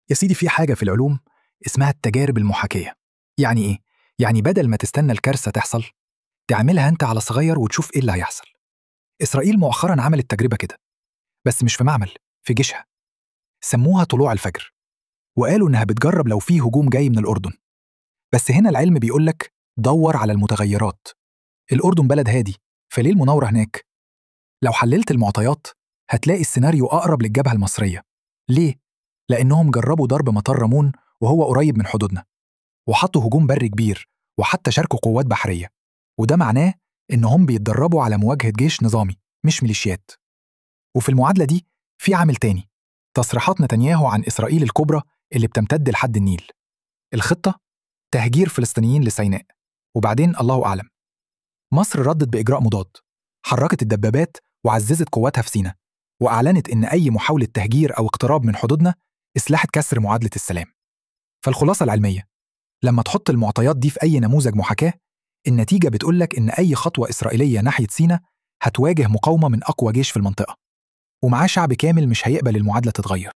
يا سيدي في حاجة في العلوم اسمها التجارب المحاكية. يعني إيه؟ يعني بدل ما تستنى الكارثة تحصل تعملها أنت على صغير وتشوف إيه اللي هيحصل. إسرائيل مؤخراً عملت تجربة كده، بس مش في معمل، في جيشها. سموها طلوع الفجر، وقالوا إنها بتجرب لو في هجوم جاي من الأردن. بس هنا العلم بيقولك دور على المتغيرات. الأردن بلد هادي، فليه المناورة هناك؟ لو حللت المعطيات هتلاقي السيناريو أقرب للجبهة المصرية. ليه؟ لأنهم جربوا ضرب مطار رامون وهو قريب من حدودنا، وحطوا هجوم بري كبير، وحتى شاركوا قوات بحرية. وده معناه إنهم بيتدربوا على مواجهة جيش نظامي مش ميليشيات. وفي المعادلة دي في عامل تاني، تصريحات نتنياهو عن إسرائيل الكبرى اللي بتمتد لحد النيل. الخطة تهجير فلسطينيين لسيناء، وبعدين الله أعلم. مصر ردت بإجراء مضاد، حركت الدبابات وعززت قواتها في سيناء، وأعلنت إن أي محاولة تهجير أو اقتراب من حدودنا إسلاحة كسر معادلة السلام. فالخلاصة العلمية لما تحط المعطيات دي في أي نموذج محاكاة، النتيجة بتقولك إن أي خطوة إسرائيلية ناحية سيناء هتواجه مقاومة من أقوى جيش في المنطقة، ومعاه شعب كامل مش هيقبل المعادلة تتغير.